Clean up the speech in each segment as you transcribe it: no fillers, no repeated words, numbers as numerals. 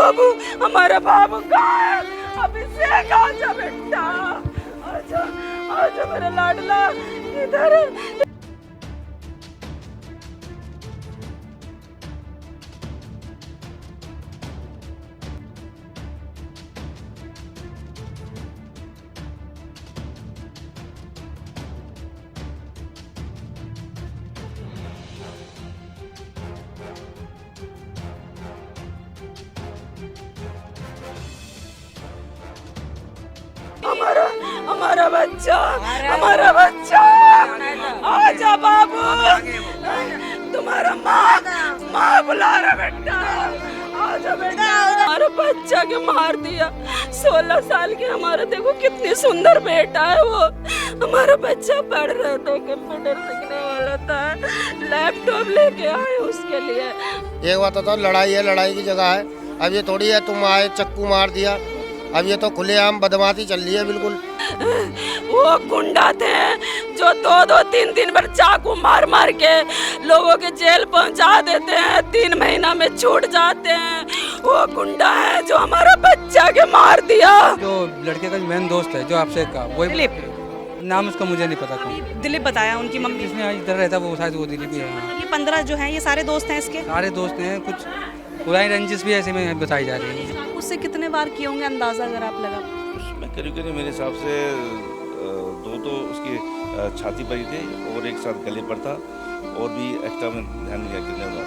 बाबू, हमारा बाबू कहाँ है? अभिषेक आजा बेटा, आजा आजा मेरा लाडला, इधर। हमारा हमारा बच्चा, हमारा बच्चा, आजा बाबू, तुम्हारा माँ बुला रहा बेटा, आजा बेटा। हमारा बच्चा के मार दिया, 16 साल के, हमारा देखो कितनी सुंदर बेटा है वो। हमारा बच्चा पढ़ रहा था, कंप्यूटर सीखने वाला था, लैपटॉप लेके आए उसके लिए। एक बात तो लड़ाई है, लड़ाई की जगह है। अब ये थोड़ी है तुम आए चक्कू मार दिया, अब ये तो खुलेआम बदमाशी चल रही है बिल्कुल। वो गुंडा थे जो 2-2, 3-3 बार चाकू मार मार के लोगों के जेल पहुंचा देते हैं, 3 महीना में छूट जाते हैं। वो गुंडा है जो हमारा बच्चा के मार दिया। जो लड़के का मेन दोस्त है जो आपसे का, वही दिलीप, नाम उसका मुझे नहीं पता कौन। दिलीप बताया, उनकी मम्मी। जिसने इधर रहता वो शायद वो दिलीप ही है। ये 15 जो हैं ये सारे दोस्त हैं इसके? सारे दोस्त हैं, कुछ पुरानी रंजिश भी ऐसे में बताई जा रही है। उससे कितने बार किए होंगे अंदाजा अगर आप लगा? उसमें करीब करीब मेरे हिसाब से 2 तो उसकी छाती पर ही थे और एक साथ गले पर था, और भी एक्स्ट्रा में ध्यान नहीं दिया कितने बार,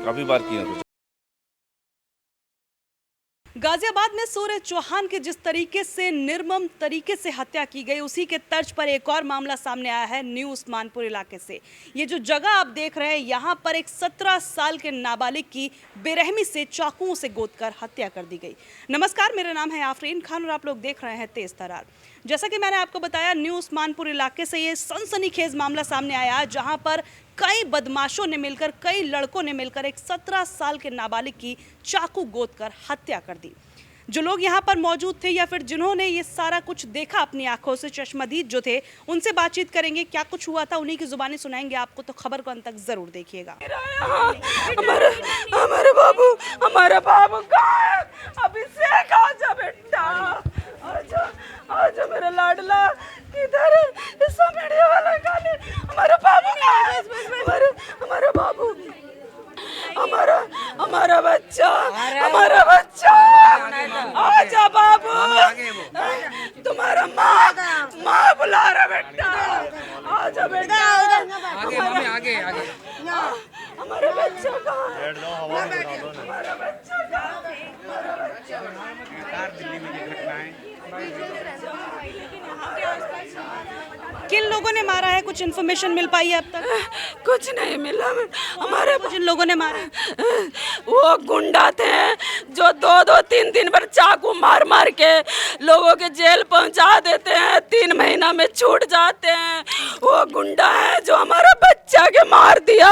काफ़ी बार किए हैं। गाजियाबाद में सूरज चौहान की जिस तरीके से निर्मम तरीके से हत्या की गई, उसी के तर्ज पर एक और मामला सामने आया है न्यू उस्मानपुर इलाके से। ये जो जगह आप देख रहे हैं, यहाँ पर एक 17 साल के नाबालिग की बेरहमी से चाकुओं से गोदकर हत्या कर दी गई। नमस्कार, मेरा नाम है आफरीन खान और आप लोग देख रहे हैं तेज तरार। जैसा कि मैंने आपको बताया, न्यू उस्मानपुर इलाके से ये सनसनीखेज मामला सामने आया, जहाँ पर कई बदमाशों ने मिलकर, कई लड़कों ने मिलकर एक 17 साल के नाबालिग की चाकू गोदकर हत्या कर दी। जो लोग यहाँ पर मौजूद थे या फिर जिन्होंने ये सारा कुछ देखा अपनी आंखों से, चश्मदीद जो थे, उनसे बातचीत करेंगे, क्या कुछ हुआ था उन्हीं की जुबानी सुनाएंगे आपको, तो खबर को अंत तक जरूर देखिएगा। हमारा बाबू, हमारा बाबू कहाँ है? अभिषेक आजा बेटा, आजा आजा मेरा लाडला, इधर। इस मीडिया वाला गाने, हमारा बाबू कहाँ है? हमारा बाबू, हमारा बच्चा, हमारा बच्चा, आजा बाबू, तुम्हारा माँ बुला रहा बेटा, आजा बेटा। आगे हमारा बच्चा कहाँ है? हमारा बच्चा कहाँ है? किन लोगों ने मारा है, कुछ इन्फॉर्मेशन मिल पाई है अब तक? कुछ नहीं मिला। हमारे जिन लोगों ने मारा, वो गुंडा थे जो 2-2, 3-3 बार चाकू मार मार के लोगों के जेल पहुंचा देते हैं, 3 महीना में छूट जाते हैं। वो गुंडा है जो हमारा बच्चा के मार दिया।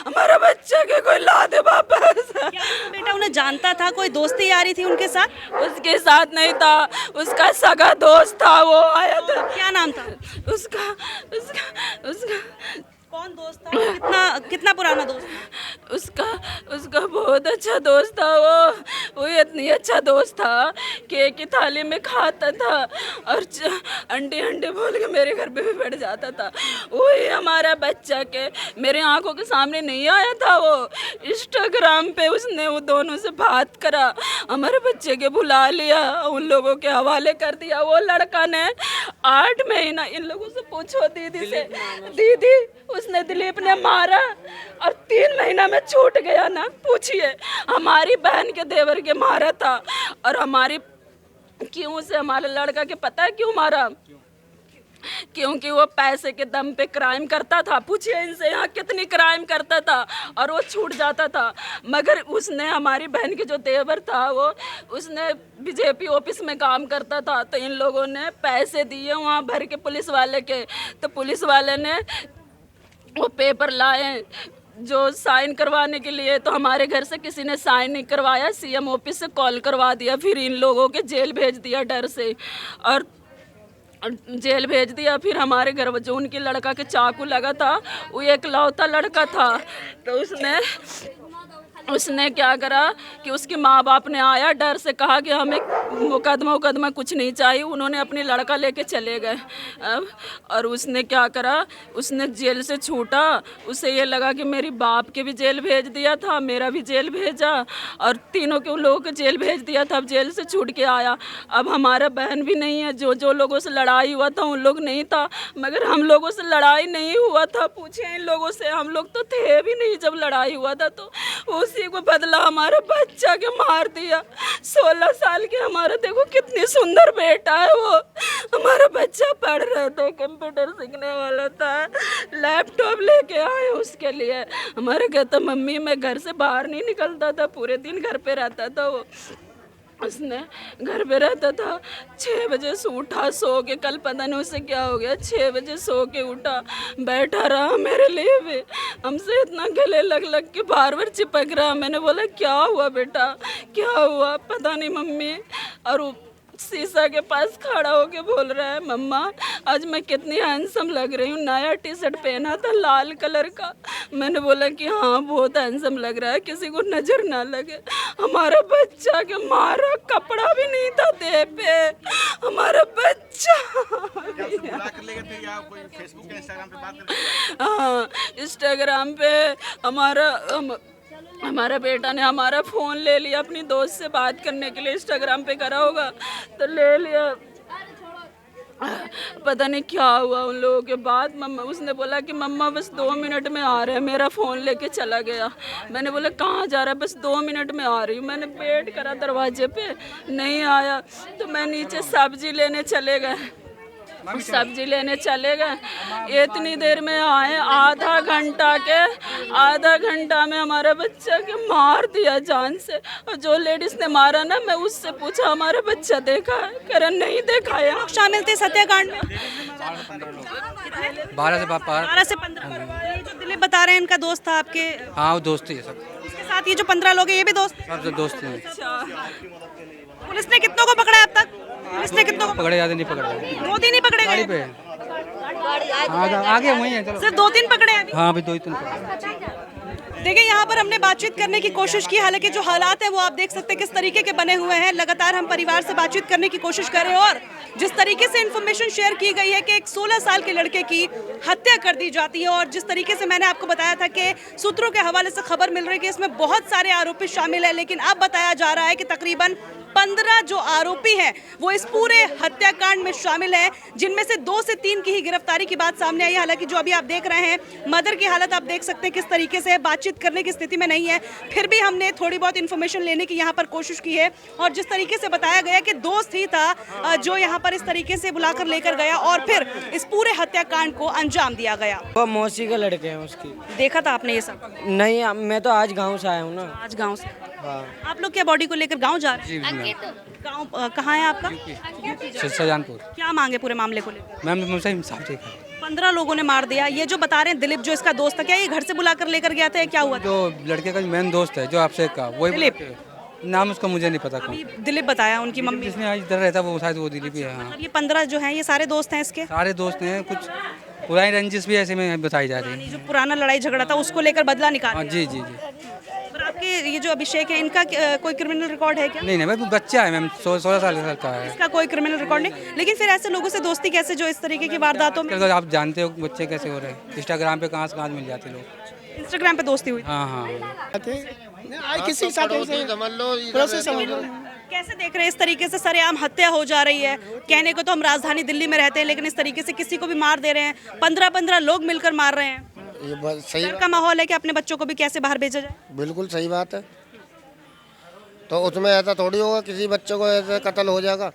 हमारा बच्चा के कोई ला दे वापस। बेटा उन्हें जानता था, कोई दोस्ती यारी थी उनके साथ? उसके साथ नहीं था, उसका सगा दोस्त था, वो आया था। क्या नाम था उसका उसका उसका कौन दोस्त था? कितना पुराना दोस्त? उसका बहुत अच्छा दोस्त था। वो इतनी अच्छा दोस्त था कि एक ही थाली में खाता था और अंडे अंडे बोल के मेरे घर पे भी बैठ जाता था। वही हमारा बच्चा के मेरे आंखों के सामने नहीं आया था। वो इंस्टाग्राम पे उसने वो दोनों से बात करा, हमारे बच्चे के बुला लिया, उन लोगों के हवाले कर दिया। वो लड़का ने 8 महीना, इन लोगों से पूछो दीदी से, दीदी उसने दिलीप ने मारा और 3 महीना में छूट गया ना। पूछिए, हमारी बहन के देवर के मारा था। और हमारी क्यों से हमारे लड़का के पता है क्यों मारा? क्योंकि वो पैसे के दम पे क्राइम करता था। पूछिए इनसे यहाँ कितनी क्राइम करता था और वो छूट जाता था। मगर उसने, हमारी बहन के जो देवर था, वो उसने बीजेपी ऑफिस में काम करता था। तो इन लोगों ने पैसे दिए वहाँ भर के पुलिस वाले के, तो पुलिस वाले ने वो पेपर लाए जो साइन करवाने के लिए, तो हमारे घर से किसी ने साइन नहीं करवाया। सीएम ऑफिस से कॉल करवा दिया, फिर इन लोगों के जेल भेज दिया डर से, और जेल भेज दिया। फिर हमारे घर जो उनके लड़का के चाकू लगा था, वो एक लौता लड़का था, तो उसने उसने क्या करा कि उसके माँ बाप ने आया, डर से कहा कि हमें मुकदमा कुछ नहीं चाहिए। उन्होंने अपनी लड़का लेके चले गए। अब और उसने क्या करा, उसने जेल से छूटा। उसे ये लगा कि मेरी बाप के भी जेल भेज दिया था, मेरा भी जेल भेजा, और तीनों के लोगों को जेल भेज दिया था। अब जेल से छूट के आया। अब हमारा बहन भी नहीं है। जो लोगों से लड़ाई हुआ था उन लोग नहीं था, मगर हम लोगों से लड़ाई नहीं हुआ था। पूछे इन लोगों से, हम लोग तो थे भी नहीं जब लड़ाई हुआ था। तो उसी को बदला हमारा बच्चा के मार दिया। 16 साल के हमारा, देखो कितनी सुंदर बेटा है वो। हमारा बच्चा पढ़ रहा था, कंप्यूटर सीखने वाला था, लैपटॉप लेके आए उसके लिए। हमारे कहता मम्मी मैं घर से बाहर नहीं निकलता था, पूरे दिन घर पे रहता था वो। उसने घर पे रहता था। 6 बजे से उठा सो के, कल पता नहीं उसे क्या हो गया, 6 बजे सो के उठा, बैठा रहा मेरे लिए भी। हमसे इतना गले लग के बार बार चिपक रहा। मैंने बोला क्या हुआ बेटा, क्या हुआ? पता नहीं मम्मी। और वो शीशा के पास खड़ा होके बोल रहा है मम्मा आज मैं कितनी हैंडसम लग रही हूँ। नया टी शर्ट पहना था लाल कलर का। मैंने बोला कि हाँ बहुत हैंडसम लग रहा है, किसी को नजर ना लगे। हमारा बच्चा के मारा, कपड़ा भी नहीं था देह पे। हमारा बच्चा हाँ इंस्टाग्राम पे हमारा बेटा ने हमारा फ़ोन ले लिया, अपनी दोस्त से बात करने के लिए इंस्टाग्राम पे करा होगा तो ले लिया। पता नहीं क्या हुआ उन लोगों के बाद। मम्मा उसने बोला कि मम्मा बस 2 मिनट में आ रहे हैं, मेरा फ़ोन लेके चला गया। मैंने बोला कहाँ जा रहा है? बस 2 मिनट में आ रही हूँ। मैंने वेट करा दरवाजे पे, नहीं आया तो मैं नीचे सब्जी लेने चले गए। सब्जी लेने चले गए, इतनी देर में आए, आधा घंटा में हमारा बच्चा के मार दिया जान से। और जो लेडीज ने मारा ना, मैं उससे पूछा हमारा बच्चा देखा है? कह रहा नहीं देखा है। शामिल थे हत्याकांड में? 12 से 15। ये जो दिलीप बता रहे हैं इनका दोस्त था आपके? हाँ वो दोस्त है सब। इसके साथ ये जो 15 लोग हैं ये भी दोस्त? सब दोस्त हैं। पुलिस ने कितनों को पकड़ा अब तक? पुलिस ने कितनों को पकड़े, ज़्यादा नहीं पकड़े, 2-3 ही पकड़े गाड़ी गए? पे। हाँ आगे वही है, चलो। सिर्फ 2-3 पकड़े हैं अभी? हाँ अभी 2-3 पकड़े। देखिए यहाँ पर हमने बातचीत करने की कोशिश की, हालांकि जो हालात हैं वो आप देख सकते हैं किस तरीके के बने हुए हैं। लगातार हम परिवार से बातचीत करने की कोशिश कर रहे हैं और जिस तरीके से इन्फॉर्मेशन शेयर की गई है कि एक 16 साल के लड़के की हत्या कर दी जाती है, और जिस तरीके से मैंने आपको बताया था कि सूत्रों के हवाले से खबर मिल रही है कि इसमें बहुत सारे आरोपी शामिल हैं, लेकिन अब बताया जा रहा है कि तकरीबन 15 जो आरोपी हैं वो इस पूरे हत्याकांड में शामिल हैं, जिनमें से 2 से 3 की ही गिरफ्तारी की बात सामने आई है। हालांकि जो अभी आप देख रहे हैं मदर की हालत आप देख सकते हैं किस तरीके से बातचीत करने की स्थिति में नहीं है, फिर भी हमने थोड़ी बहुत इन्फॉर्मेशन लेने की यहाँ पर कोशिश की है। और जिस तरीके से बताया गया कि दोस्त ही था जो यहाँ पर इस तरीके से बुलाकर लेकर गया और फिर इस पूरे हत्याकांड को अंजाम दिया गया। वो मौसी के लड़के हैं उसकी। देखा था आपने ये सब? नहीं मैं तो आज गाँव से आया हूँ ना। आज गाँव से? हाँ। आप लोग क्या बॉडी को लेकर गाँव जा रहे हैं? गाँव कहाँ है आपका? शाहजहानपुर। क्या मांगे पूरे मामले को लेकर? मैम मुझसे इंसाफ चाहिए। 15 लोगों ने मार दिया। ये जो बता रहे हैं दिलीप जो इसका दोस्त था, क्या ये घर से बुलाकर लेकर गया था या क्या हुआ था? जो लड़के का मेन दोस्त है जो आपसे का, वही दिलीप। नाम उसका मुझे नहीं पता कौन। अभी दिलीप बताया, उनकी मम्मी। जिसने आज इधर रहता वो शायद वो दिलीप ही है। हाँ मतलब ये 15 जो हैं ये सारे दोस्त हैं इसके? सारे दोस्त हैं, कुछ पुरानी रंजिश भी ऐसे में बताई जा रही है। जो पुराना लड़ाई झगड़ा था उसको लेकर बदला निकाल हाँ लिया। जी जी जी। पर आपके ये जो अभिषेक है इनका कोई क्रिमिनल रिकॉर्ड है क्या? नहीं मैं बच्चा है मैम, 16 साल का है। इसका कोई क्रिमिनल रिकॉर्ड नहीं, लेकिन फिर ऐसे लोगों से दोस्ती कैसे जो इस तरीके की वारदातों में? तो आप जानते हो बच्चे कैसे हो रहे हैं, इंस्टाग्राम पे कहाँ से कहाँ मिल जाते लोग। इंस्टाग्राम पे दोस्ती हुई? हाँ हाँ। किसी के साथ समझ लो कैसे देख रहे हैं इस तरीके से सरेआम हत्या हो जा रही है? कहने को तो हम राजधानी दिल्ली में रहते हैं, लेकिन इस तरीके से किसी को भी मार दे रहे हैं। 15 लोग मिलकर मार रहे हैं। ये बात सही डर का माहौल है कि अपने बच्चों को भी कैसे बाहर भेजा जाए? बिल्कुल सही बात है। तो उसमें ऐसा थोड़ी होगा किसी बच्चे को ऐसे कत्ल हो जाएगा।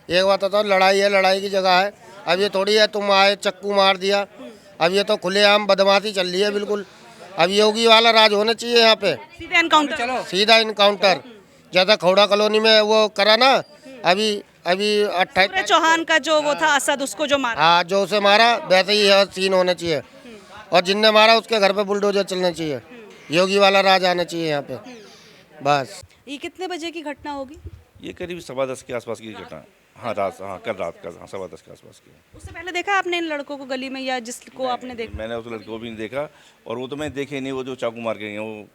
एक बात होता है लड़ाई है, लड़ाई की जगह है। अब ये थोड़ी है तुम आए चक्कू मार दिया। अब ये तो खुलेआम बदमाशी चल रही है बिल्कुल। अब योगी वाला राज होना चाहिए यहाँ पे, सीधे एनकाउंटर। सीधा इनकाउंटर। जैसा खौड़ा कॉलोनी में वो करा ना अभी 28 चौहान का जो वो था असद, उसको जो मारा। हाँ जो उसे मारा वैसे ही है सीन होना चाहिए। और जिनने मारा उसके घर पे बुलडोजर चलना चाहिए। योगी वाला राज आना चाहिए यहाँ पे बस। ये कितने बजे की घटना होगी? ये करीब 10:15 के आसपास की घटना है। हाँ रात, हाँ कल रात का, हाँ 10:15 के आसपास की। उससे पहले देखा आपने इन लड़कों को गली में या जिसको आपने देखा? मैंने उस लड़के को भी नहीं देखा और वो तो मैं देखे नहीं, वो जो चाकू मार के गए वो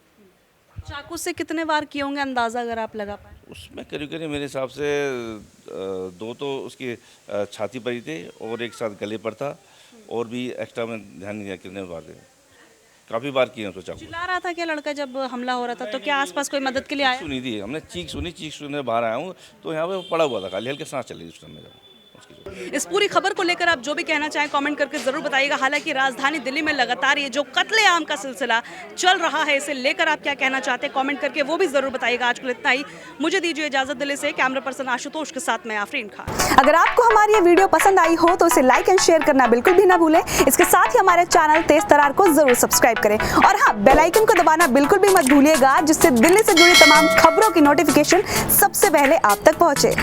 चाकू से कितने वार किए होंगे अंदाजा अगर आप लगा पाए? उसमें करीब करीब मेरे हिसाब से 2 तो उसकी छाती पर ही थे और एक साथ गले पर था, और भी एक्स्ट्रा में ध्यान नहीं दिया कितने बार थे, काफ़ी बार किए हैं तो चाकू। चिल्ला रहा था क्या लड़का जब हमला हो रहा था? तो क्या आसपास कोई मदद के लिए आया? सुनी थी हमने, चीख सुनने बाहर आया हूँ तो यहाँ पे पड़ा हुआ था, खाली हल्के सांस चली उस समय जब उसकी जो। इस पूरी खबर को लेकर आप जो भी कहना चाहें कमेंट करके जरूर बताइएगा। हालांकि राजधानी दिल्ली में लगातार ये जो कत्लेआम का सिलसिला चल रहा है, इसे लेकर आप क्या कहना चाहते हैं कमेंट करके वो भी जरूर बताइएगा। आज के लिए इतना ही, मुझे दीजिए इजाजत। दिल्ली से कैमरा पर्सन आशुतोष के साथ मैं आफरीन खान। अगर आपको हमारी ये वीडियो पसंद आई हो तो इसे लाइक एंड शेयर करना बिल्कुल भी ना भूलें। इसके साथ ही हमारे चैनल तेज तरार को जरूर सब्सक्राइब करें और हाँ, बेल आइकन को दबाना बिल्कुल भी मत भूलिएगा, जिससे दिल्ली से जुड़ी तमाम खबरों की नोटिफिकेशन सबसे पहले आप तक पहुंचे।